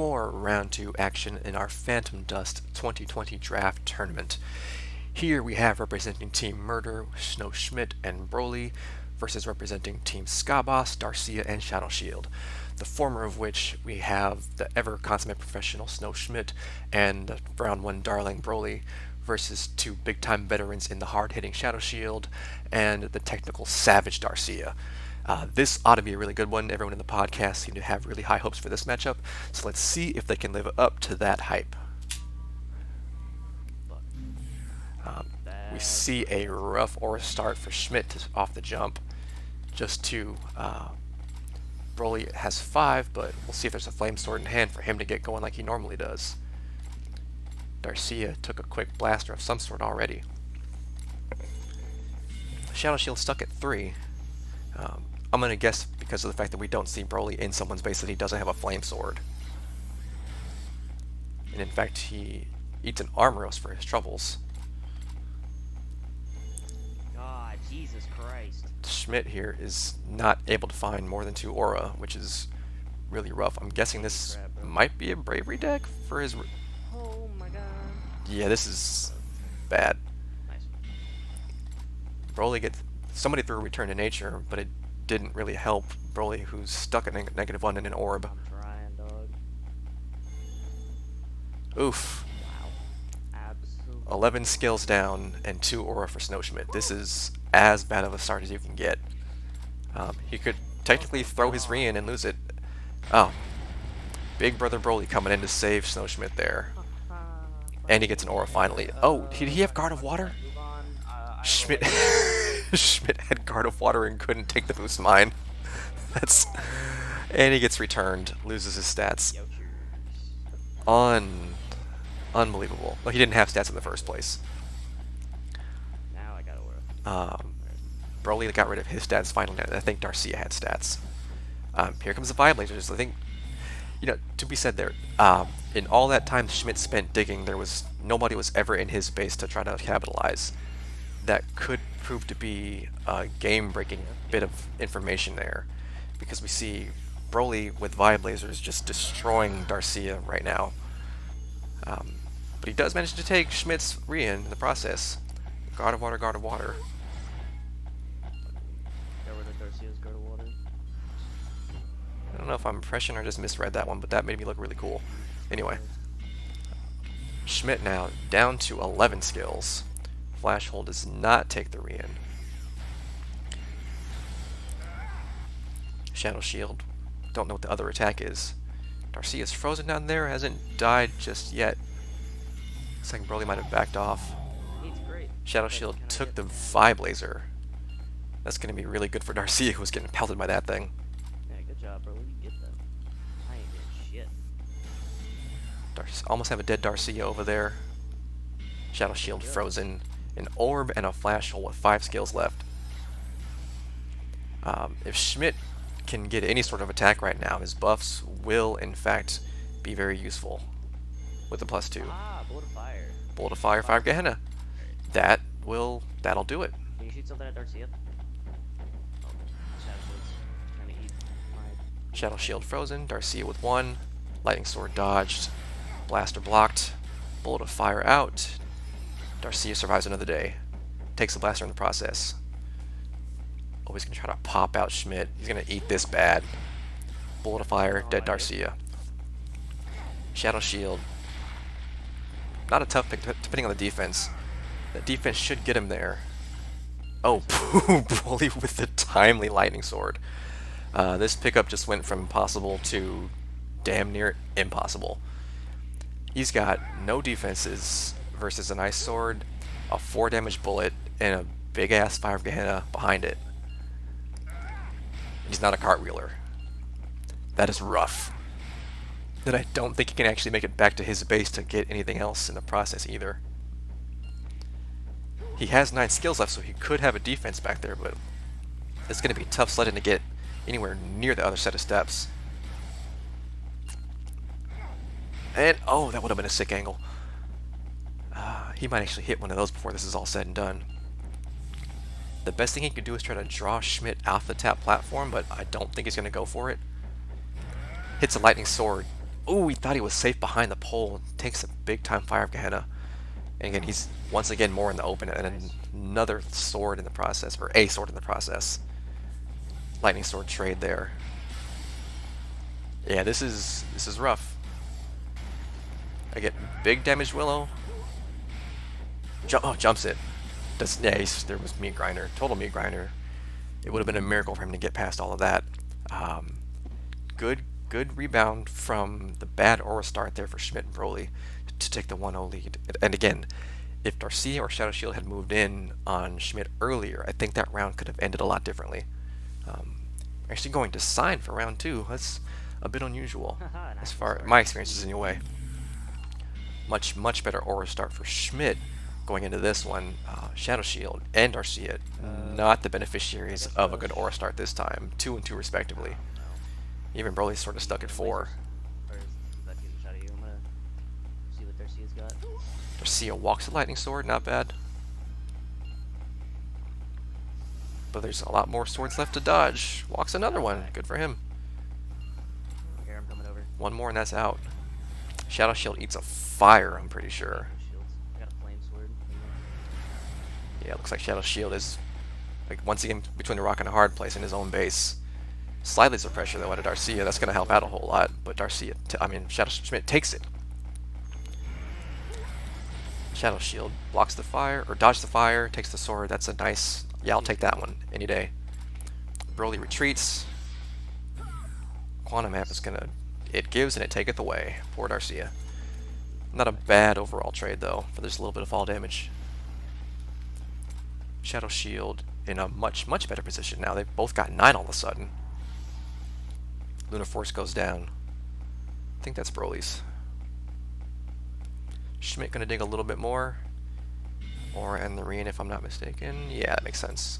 more round 2 action in our Phantom Dust 2020 draft tournament. Here we have representing Team Murder, SnowSchmidt and Broly, versus representing Team SkaBoss, Darcia, and ShadowShield. The former of which we have the ever consummate professional SnowSchmidt and the round 1 darling Broly, versus 2 big-time veterans in the hard-hitting ShadowShield and the technical savage Darcia. This ought to be a really good one. Everyone in the podcast seemed to have really high hopes for this matchup, so let's see if they can live up to that hype. We see a rough aura start for Schmidt off the jump. Just 2. Broly has 5, but we'll see if there's a flame sword in hand for him to get going like he normally does. Darcia took a quick blaster of some sort already. ShadowShield stuck at 3. I'm going to guess because of the fact that we don't see Broly in someone's base that he doesn't have a flame sword. And in fact, he eats an Armoros for his troubles. God, Jesus Christ. Schmidt here is not able to find more than 2 aura, which is really rough. I'm guessing this might be a bravery deck for his... Oh my god. Yeah, this is bad. Nice. Broly gets... Somebody threw a Return to Nature, but it didn't really help Broly, who's stuck at -1 in an orb. I'm trying, dog. Oof. Wow. Absolutely. 11 skills down and 2 aura for SnowSchmidt. This is as bad of a start as you can get. He could technically throw his Re in and lose it. Oh. Big Brother Broly coming in to save SnowSchmidt there. And he gets an aura finally. Oh, did he have Guard of Water? Schmidt Schmidt had Guard of Water and couldn't take the boost mine. That's... And he gets returned, loses his stats. Unbelievable. Well, he didn't have stats in the first place. Now I got aura. Broly got rid of his stats finally, and I think Darcia had stats. Here comes the Vibe Lasers. I think, to be said there, in all that time Schmidt spent digging, nobody was ever in his base to try to capitalize. That could prove to be a game-breaking bit of information there, because we see Broly with Vibe Lasers just destroying Darcia right now. But he does manage to take Schmidt's Rien in the process. Guard of Water, Guard of Water. Got rid of Darcia's Guard of Water. I don't know if I'm prescient or just misread that one, but that made me look really cool. Anyway. Schmidt now down to 11 skills. Flash Hole does not take the Rien. ShadowShield. Don't know what the other attack is. Darcia's frozen down there, hasn't died just yet. Looks like Broly might have backed off. He's great. ShadowShield took the Vibe Laser. That's going to be really good for Darcia, who was getting pelted by that thing. Yeah, good job, bro. You get that. I ain't getting shit. Almost have a dead Darcia over there. ShadowShield frozen. An orb and a flash hole with 5 skills left. If Schmidt can get any sort of attack right now, his buffs will in fact be very useful with the +2. Ah, Bullet of Fire. Bullet of Fire, 5 Gehenna. That'll do it. Can you shoot something at Darcia? Oh, ShadowShield's trying to eat my... ShadowShield frozen, Darcia with 1, Lightning Sword dodged, Blaster blocked, Bullet of Fire out. Darcia survives another day. Takes the blaster in the process. Oh, he's going to try to pop out Schmidt. He's going to eat this bad. Bullet of Fire, dead Darcia. ShadowShield. Not a tough pick, depending on the defense. The defense should get him there. Oh, Broly with the timely Lightning Sword. This pickup just went from impossible to damn near impossible. He's got no defenses versus an Ice Sword, a 4 damage bullet, and a big ass 5 Gehenna behind it. He's not a cartwheeler. That is rough. Then I don't think he can actually make it back to his base to get anything else in the process either. He has 9 skills left, so he could have a defense back there, but it's going to be tough sledding to get anywhere near the other set of steps. And, oh, that would have been a sick angle. He might actually hit one of those before this is all said and done. The best thing he could do is try to draw Schmidt off the tap platform, but I don't think he's going to go for it. Hits a lightning sword Oh, he thought he was safe behind the pole. Takes a big time fire of Gehenna. And again, he's once again more in the open, and then another sword in the process, or a sword in the process. Lightning sword trade there. Yeah, this is rough. I get big damage Willow. Jumps it. There was meat grinder, total meat grinder. It would have been a miracle for him to get past all of that. Good rebound from the bad aura start there for Schmidt and Broly to take the 1-0 lead. And again, if Darcia or ShadowShield had moved in on Schmidt earlier, I think that round could have ended a lot differently. Actually going to sign for round 2. That's a bit unusual as far as my experiences anyway. Much better aura start for Schmidt going into this one. ShadowShield and Darcia not the beneficiaries of a good aura start this time. 2 and 2 respectively. Even Broly's sort of stuck at 4. Or is that getting shot at you? I'm gonna see what Darcia's got. Darcia walks the lightning sword, not bad. But there's a lot more swords left to dodge. Walks another one. Good for him. Here, I'm coming over. One more and that's out. ShadowShield eats a fire, I'm pretty sure. Shields. I got a flame sword. Yeah, it looks like ShadowShield is like once again between a rock and a hard place in his own base. Slightly some pressure though out of Darcia. That's going to help out a whole lot. But ShadowSchmidt takes it. ShadowShield blocks the fire, or dodges the fire, takes the sword. That's a nice... Yeah, I'll take that one any day. Broly retreats. Quantum Map is going to... It gives and it taketh away. Poor Darcia. Not a bad overall trade though, for there's a little bit of fall damage. ShadowShield in a much better position now. They've both got 9 all of a sudden. Lunar Force goes down. I think that's Broly's. Schmidt gonna dig a little bit more. Or end the Reen if I'm not mistaken. Yeah, that makes sense.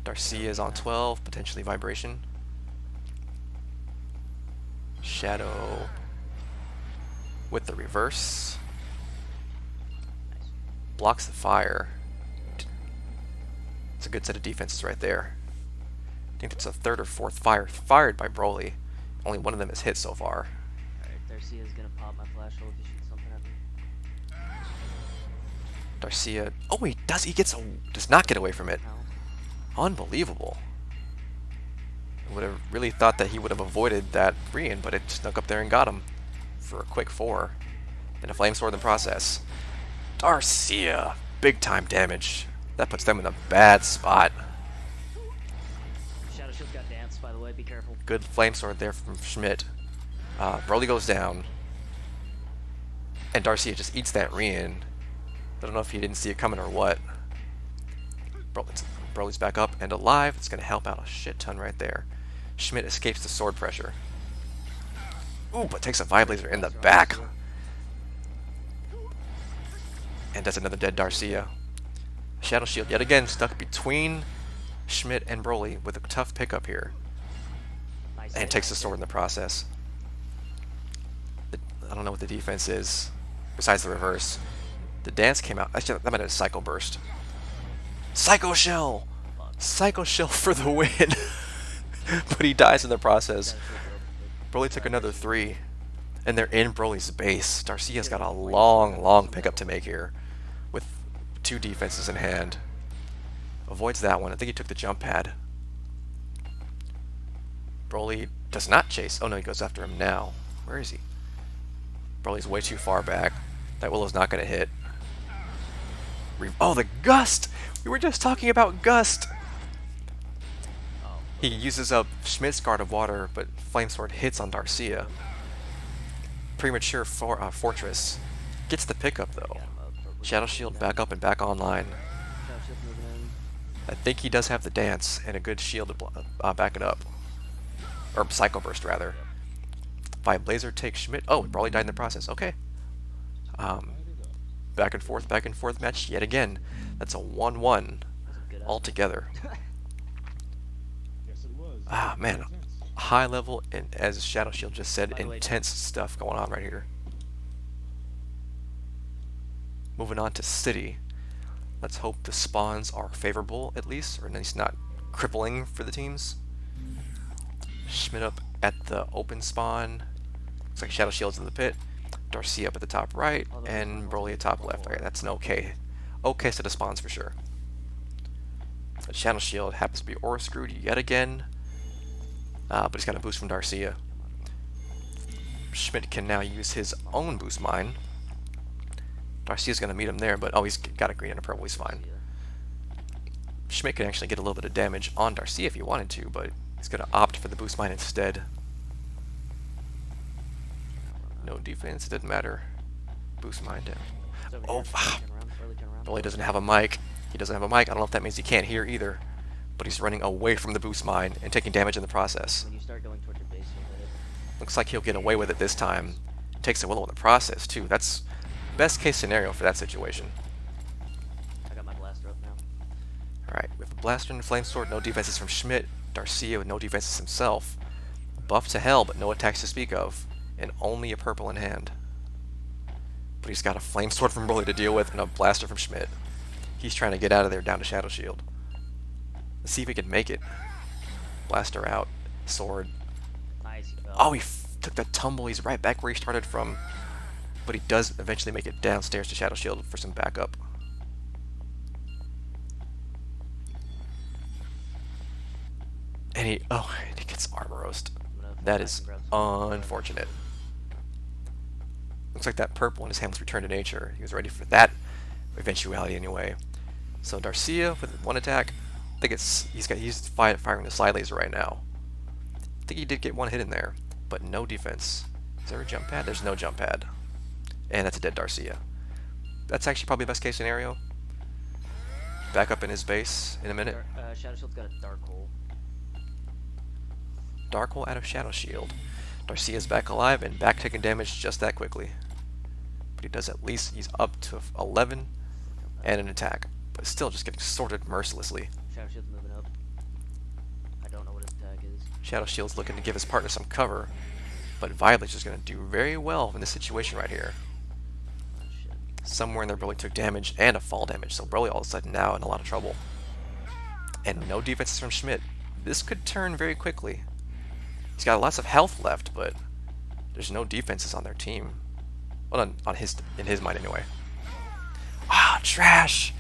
Darcia is on 12, potentially Vibration. Shadow with the reverse. Blocks the fire. It's a good set of defenses right there. I think it's a 3rd or 4th fire fired by Broly. Only one of them is hit so far. Alright, Darcia's gonna pop my flash hole if he shoots something at me. Darcia. Oh, he does. He does not get away from it. Unbelievable. I would have really thought that he would have avoided that Reen, but it snuck up there and got him for a quick 4. And a flame sword in the process. Darcia. Big time damage. That puts them in a bad spot. ShadowShield's got dance, by the way. Be careful. Good flame sword there from Schmidt. Broly goes down. And Darcia just eats that Reen. I don't know if he didn't see it coming or what. Broly's back up and alive. It's going to help out a shit ton right there. Schmidt escapes the sword pressure. Ooh, but takes a Vibe Laser in the back. And that's another dead Darcia. ShadowShield yet again stuck between Schmidt and Broly with a tough pickup here. And takes the sword in the process. I don't know what the defense is, besides the reverse. The dance came out. Actually, that might have been a Psycho Burst. Psycho Shell! Psycho Shell for the win! But he dies in the process. Broly took another 3. And they're in Broly's base. Darcia's got a long pickup to make here. With 2 defenses in hand. Avoids that one. I think he took the jump pad. Broly does not chase. Oh no, he goes after him now. Where is he? Broly's way too far back. That Willow's not going to hit. Oh, the Gust! We were just talking about Gust! He uses up Schmidt's Guard of Water, but Flame Sword hits on Darcia. Premature Fortress. Gets the pickup though. ShadowShield back up and back online. I think he does have the dance and a good shield to back it up. Or Psycho Burst rather. Vibe Laser takes Schmidt. Oh, Broly died in the process. Okay. Back and forth match yet again. That's a 1-1 altogether. Ah, man. High level, and as ShadowShield just said, intense stuff going on right here. Moving on to City. Let's hope the spawns are favorable, at least, or at least not crippling for the teams. Schmidt up at the open spawn. Looks like ShadowShield's in the pit. Darcia up at the top right, Oh, those and spawns Broly are at top full. left. Okay, that's an okay set of spawns for sure. But ShadowShield happens to be aura screwed yet again, but he's got a boost from Darcia. Schmidt can now use his own boost mine. Darcia's going to meet him there, but oh, he's got a green and a purple, he's fine. Schmidt can actually get a little bit of damage on Darcia if he wanted to, but he's going to opt for the boost mine instead. No defense, it didn't matter. Boost mine down. Oh, Broly doesn't have a mic. He doesn't have a mic. I don't know if that means he can't hear either, but he's running away from the boost mine and taking damage in the process. When you start going towards your base, you'll hit it. Looks like he'll get away with it this time. Takes a Willow in the process too. That's best case scenario for that situation. I got my blaster up now. Alright, we have a Blaster and a Flame Sword, no defenses from Schmidt. Darcia with no defenses himself. Buff to hell, but no attacks to speak of. And only a purple in hand. But he's got a Flame Sword from Broly to deal with and a Blaster from Schmidt. He's trying to get out of there down to ShadowShield. Let's see if he can make it. Blaster out. Sword. Nice. Oh, he took the tumble. He's right back where he started from. But he does eventually make it downstairs to ShadowShield for some backup. And he gets armor roast. That is unfortunate. Looks like that purple in his hand was returned to nature. He was ready for that eventuality anyway. So Darcia with one attack. I think he's firing the slide laser right now. I think he did get one hit in there, but no defense. Is there a jump pad? There's no jump pad. And that's a dead Darcia. That's actually probably best case scenario. Back up in his base in a minute. ShadowShield's got a dark hole. Dark hole out of ShadowShield. Darcia's back alive and back taking damage just that quickly. But he does at least, he's up to 11 and an attack. But still just getting sorted mercilessly. ShadowShield's moving up. I don't know what his attack is. ShadowShield's looking to give his partner some cover. But Violet's just going to do very well in this situation right here. Oh, shit. Somewhere in there Broly took damage and a fall damage. So Broly all of a sudden now in a lot of trouble. And no defenses from Schmidt. This could turn very quickly. He's got lots of health left, but there's no defenses on their team. Well, in his mind anyway. Ah, trash!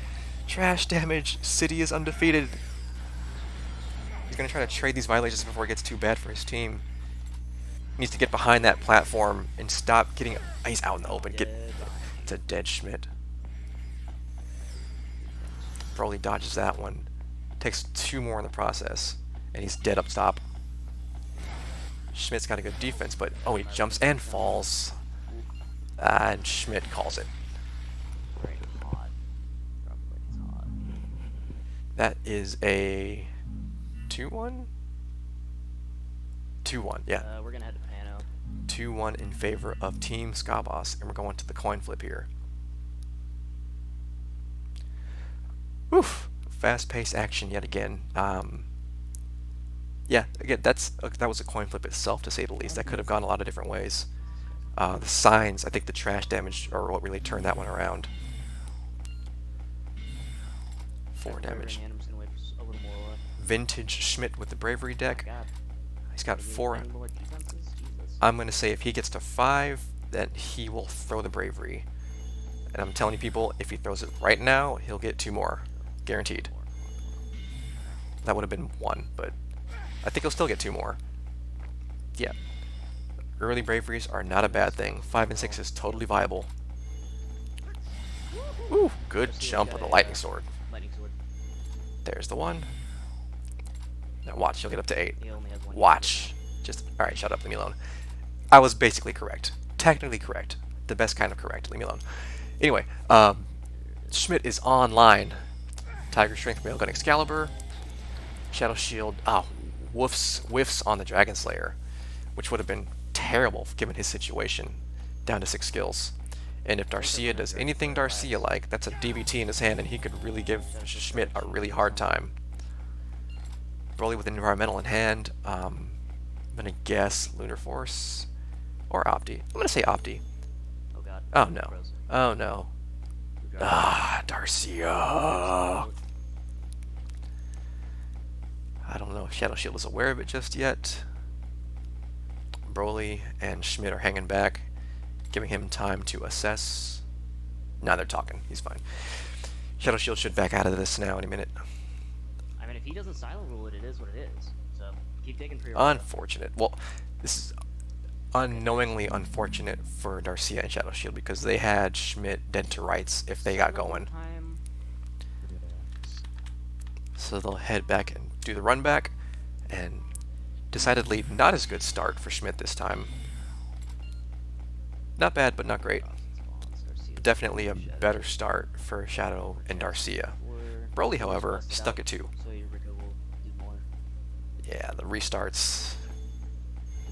Trash damage. City is undefeated. He's going to try to trade these violations before it gets too bad for his team. He needs to get behind that platform and stop getting... He's out in the open. It's a dead Schmidt. Broly dodges that one. Takes 2 more in the process. And he's dead up top. Schmidt's got a good defense, but... Oh, he jumps and falls. And Schmidt calls it. That is a 2-1? 2-1, yeah. We're gonna head to Pano. 2-1 in favor of Team SkaBoss, and we're going to the coin flip here. Oof! Fast-paced action yet again. Yeah, again, that was a coin flip itself, to say the least. That could have gone a lot of different ways. The signs, I think the trash damage are what really turned that one around. 4 damage. Vintage Schmidt with the Bravery deck. He's got 4. I'm going to say if he gets to 5, then he will throw the Bravery. And I'm telling you people, if he throws it right now, he'll get 2 more. Guaranteed. That would have been 1, but I think he'll still get 2 more. Yeah. Early Braveries are not a bad thing. 5 and 6 is totally viable. Ooh, good jump with the Lightning Sword. There's the 1. Now watch, he'll get up to 8. Watch. Just, alright, shut up, leave me alone. I was basically correct. Technically correct. The best kind of correct, leave me alone. Anyway, Schmidt is online. Tiger Strength, Railgun Excalibur. ShadowShield, whiffs on the Dragon Slayer, which would have been terrible given his situation. Down to 6 skills. And if Darcia does anything Darcia-like, that's a DVT in his hand, and he could really give Schmidt a really hard time. Broly with an environmental in hand. I'm gonna guess Lunar Force or Opti. I'm gonna say Opti. Oh god. Oh no. Oh no. Ah, Darcia. I don't know if ShadowShield is aware of it just yet. Broly and Schmidt are hanging back, giving him time to assess. Now they're talking. He's fine. ShadowShield should back out of this now any minute. I mean, if he doesn't silent rule it, it is what it is. So keep taking for your Unfortunate. Well, this is unknowingly unfortunate for Darcia and ShadowShield because they had Schmidt dead to rights if they got going. Time. So they'll head back and do the run back, and decidedly not as good start for Schmidt this time. Not bad, but not great. Definitely a better start for Shadow and Darcia. Broly, however, stuck it too. So your Rico will do more. Yeah, the restarts,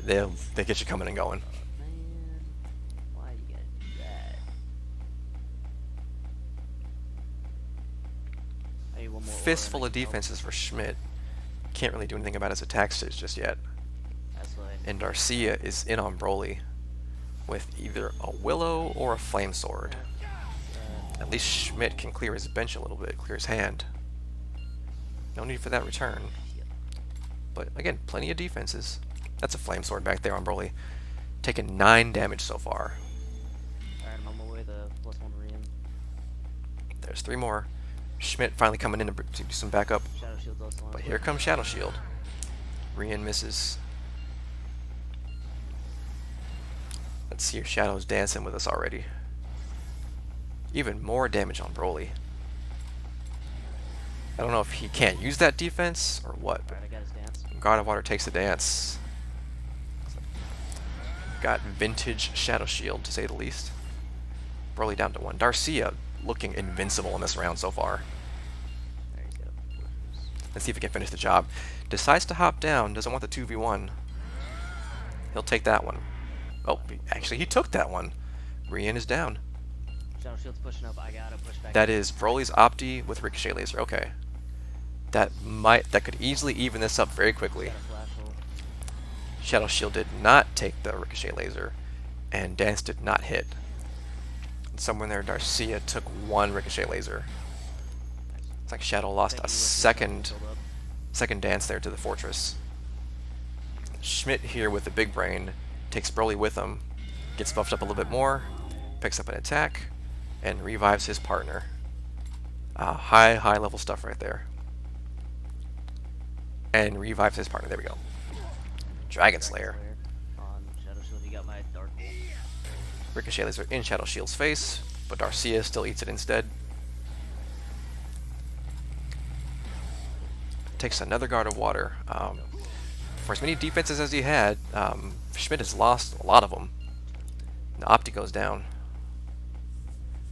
they get you coming and going. Man, why you gotta do that? I need one more Fistful aura of and I can help. defenses for Schmidt. Can't really do anything about his attack stage just yet. That's why. And Darcia is in on Broly with either a Willow or a Flame Sword. At least Schmidt can clear his bench a little bit, clear his hand. No need for that return. But again, plenty of defenses. That's a Flame Sword back there on Broly. Taking 9 damage so far. Alright, I'm on my way to +1 Rian. There's 3 more. Schmidt finally coming in to do some backup. ShadowShield's also on. But here comes ShadowShield. Rian misses. Let's see if Shadow's dancing with us already. Even more damage on Broly. I don't know if he can't use that defense or what, but Alright, I got his dance. God of Water takes the dance. Got vintage ShadowShield, to say the least. Broly down to 1. Darcia looking invincible in this round so far. There you go. Let's see if he can finish the job. Decides to hop down, doesn't want the 2v1. He'll take that one. Oh, actually he took that one. Rian is down. ShadowShield's pushing up. I gotta push back. That is Broly's Opti with Ricochet Laser. Okay. That could easily even this up very quickly. ShadowShield did not take the Ricochet Laser, and Dance did not hit. And somewhere there, Darcia took 1 Ricochet Laser. It's like Shadow lost a second Dance there to the Fortress. Schmidt here with the big brain takes Broly with him, gets buffed up a little bit more, picks up an attack, and revives his partner. High level stuff right there. And revives his partner. There we go. Dragon Slayer. On ShadowShield, you got my Dark Bolt. Ricochet Laser in ShadowShield's face, but Darcia still eats it instead. Takes another Guard of Water. For as many defenses as he had, Schmidt has lost a lot of them. The Opti goes down.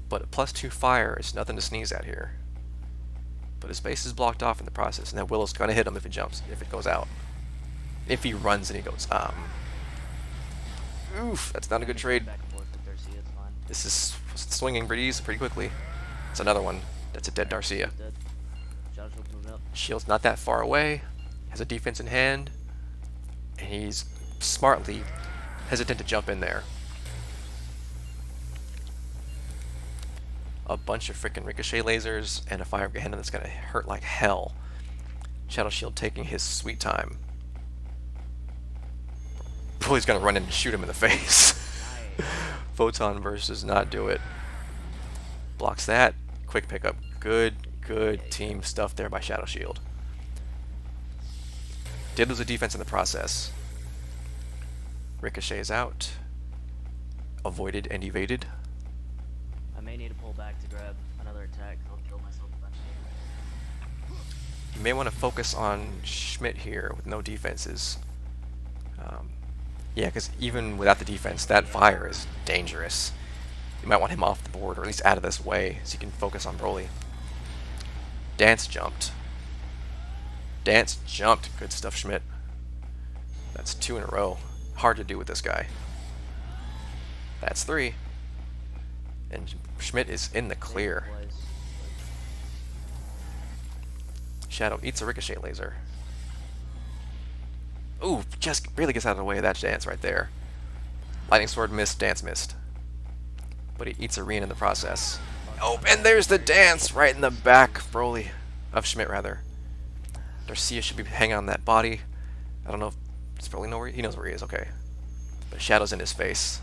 But a +2 fire is nothing to sneeze at here. But his base is blocked off in the process, and that Willow's gonna hit him if it jumps, if it goes out. If he runs and he goes, oof, that's not a good trade. Back and forth with Darcia, it's fine. This is swinging pretty quickly. It's another one. That's a dead Darcia. Dead. ShadowShield's moving up. Shield's not that far away, has a defense in hand, and he's smartly hesitant to jump in there. A bunch of freaking Ricochet Lasers and a Fire Gehenna that's gonna hurt like hell. ShadowShield taking his sweet time. Broly's gonna run in and shoot him in the face. Nice. Photon Burst does not do it. Blocks that. Quick pickup. Good team stuff there by ShadowShield. Did lose a defense in the process. Ricochet is out. Avoided and evaded. I may need to pull back to grab another attack. I'll kill myself eventually. You may want to focus on Schmidt here with no defenses. Yeah, because even without the defense, that fire is dangerous. You might want him off the board, or at least out of this way, so you can focus on Broly. Dance jumped. Dance jumped. Good stuff, Schmidt. That's 2 in a row. Hard to do with this guy. That's 3. And Schmidt is in the clear. Shadow eats a Ricochet Laser. Ooh, just barely gets out of the way of that Dance right there. Lightning Sword missed, Dance missed. But he eats a Rian in the process. Oh, and there's the Dance right in the back of Broly. Of Schmidt, rather. Darcia should be hanging on that body. I don't know if... Does Broly know where he knows where he is, okay. But Shadow's in his face.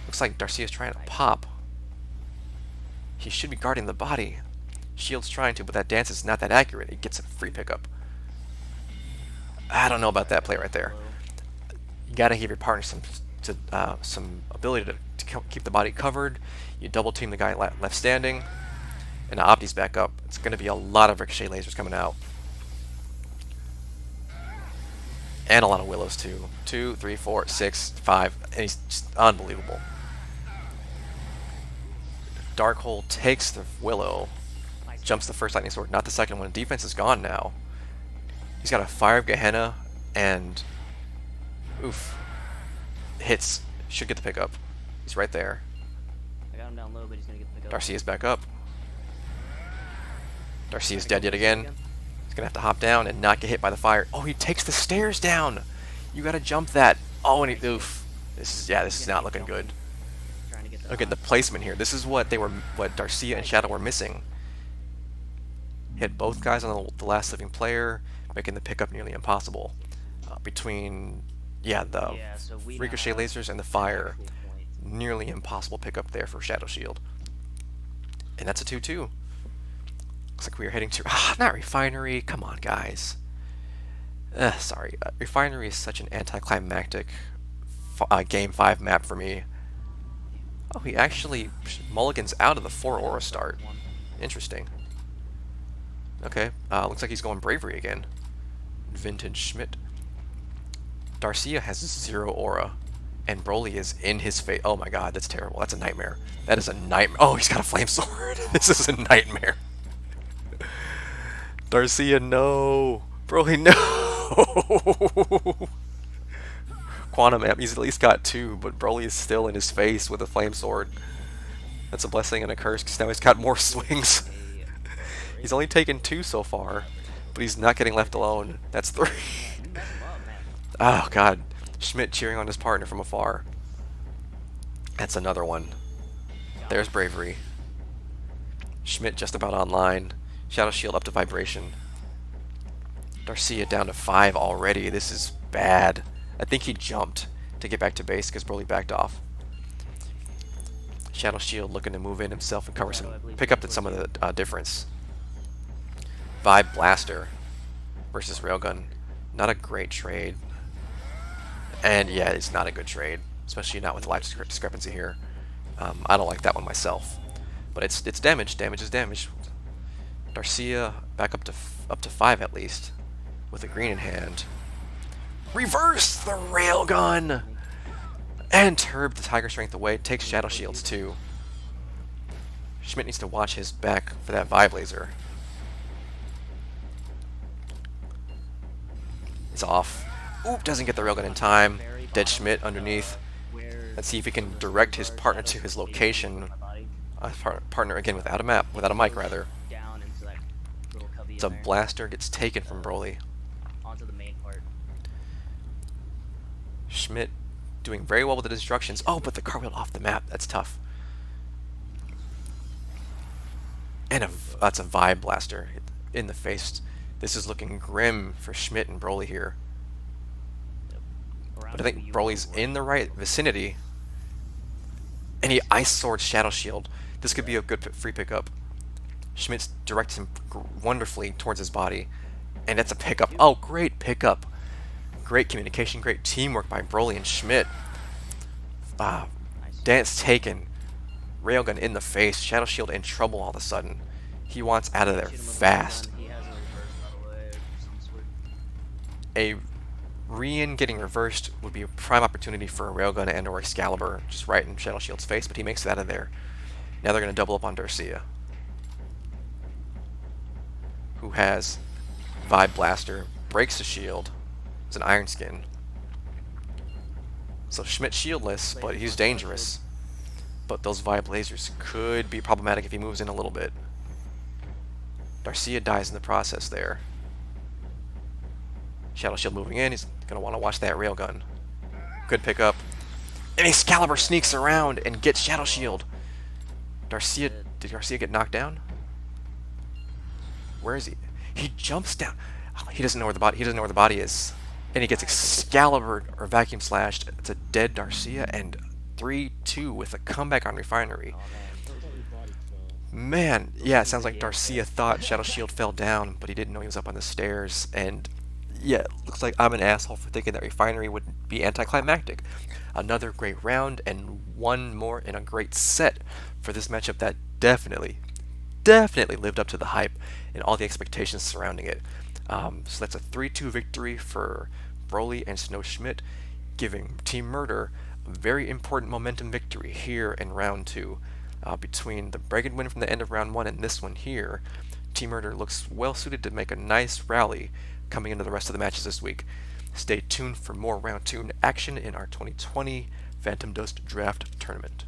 Looks like Darcia's trying to pop. He should be guarding the body. Shield's trying to, but that dance is not that accurate. He gets a free pickup. I don't know about that play right there. You gotta give your partner some ability to keep the body covered. You double team the guy left standing, and now Opti's back up. It's gonna be a lot of ricochet lasers coming out, and a lot of willows too. 2, 3, 4, 6, 5, and he's just unbelievable. Darkhold takes the willow, jumps the first lightning sword, not the second one. Defense is gone now. He's got a Fire of Gehenna and oof. Hits. Should get the pickup. He's right there. I got him down low, but he's gonna get the pickup. Darcia's back up. Darcia's dead yet again. He's gonna have to hop down and not get hit by the fire. Oh, he takes the stairs down. You gotta jump that. Oh, and he oof. This is not looking good. Look at the placement here. This is what Darcia and Shadow were missing. Hit both guys on the last living player, making the pickup nearly impossible. Between the ricochet lasers and the fire, nearly impossible pickup there for ShadowShield. And that's a 2-2. Looks like we are heading to not Refinery. Come on, guys. Sorry, Refinery is such an anticlimactic Game 5 map for me. Oh, he actually mulligans out of the 4 aura start. Interesting. Okay, looks like he's going Bravery again. Vintage Schmidt. Darcia has 0 aura, and Broly is in his face. Oh my god, that's terrible. That's a nightmare. That is a nightmare. Oh, he's got a flame sword. This is a nightmare. Darcia, no. Broly, no. Quantum Amp, he's at least got 2, but Broly is still in his face with a flame sword. That's a blessing and a curse, because now he's got more swings. He's only taken 2 so far, but he's not getting left alone. That's 3. Oh god, Schmidt cheering on his partner from afar. That's another one. There's Bravery. Schmidt just about online. ShadowShield up to Vibration. Darcia down to 5 already. This is bad. I think he jumped to get back to base because Broly backed off. ShadowShield looking to move in himself and cover pick up some of the difference. Vibe Blaster versus Railgun. Not a great trade. And yeah, it's not a good trade, especially not with the life discrepancy here. I don't like that one myself, but it's damage. Damage is damage. Darcia back up to 5 at least, with a green in hand. Reverse the railgun, and Turb the Tiger Strength away. Takes Shadow Shields too. Schmidt needs to watch his back for that Vibe Laser. It's off. Oop, doesn't get the railgun in time. Dead Schmidt underneath. Let's see if he can direct his partner to his location. Partner again without a map, without a mic rather. The blaster gets taken from Broly. Schmidt doing very well with the instructions. Oh, but the car wheel off the map. That's tough. And that's a Vibe Blaster in the face. This is looking grim for Schmidt and Broly here. But I think Broly's in the right vicinity. And he Ice Swords Shadow Shield. This could be a good free pickup. Schmidt directs him wonderfully towards his body. And that's a pickup. Oh, great pickup. Great communication, great teamwork by Broly and Schmidt. Dance taken. Railgun in the face. Shadow Shield in trouble all of a sudden. He wants out of there fast. A Rian getting reversed would be a prime opportunity for a Railgun and or Excalibur, just right in Shadow Shield's face, but he makes it out of there. Now they're going to double up on Darcia, who has Vibe Blaster, breaks the shield. It's an Iron Skin. So Schmidt shieldless, but he's dangerous. But those Vibe lasers could be problematic if he moves in a little bit. Darcia dies in the process there. Shadow Shield moving in, he's going to want to watch that Railgun. Good pickup. And Excalibur sneaks around and gets Shadow Shield. Darcia, did Darcia get knocked down? Where is he? He jumps down. Oh, he doesn't know where the body is. And he gets Excalibur or vacuum slashed. It's a dead Darcia and 3-2 with a comeback on Refinery. Oh man, Man, yeah, it sounds like yes, Darcia yes. thought ShadowShield fell down, but he didn't know he was up on the stairs. And yeah, it looks like I'm an asshole for thinking that Refinery would be anticlimactic. Another great round and one more in a great set for this matchup that definitely lived up to the hype and all the expectations surrounding it. So that's a 3-2 victory for Broly and SnowSchmidt, giving Team Murder a very important momentum victory here in round two. Between the Bregan win from the end of round one and this one here, Team Murder looks well suited to make a nice rally coming into the rest of the matches this week. Stay tuned for more round two action in our 2020 Phantom Dust Draft Tournament.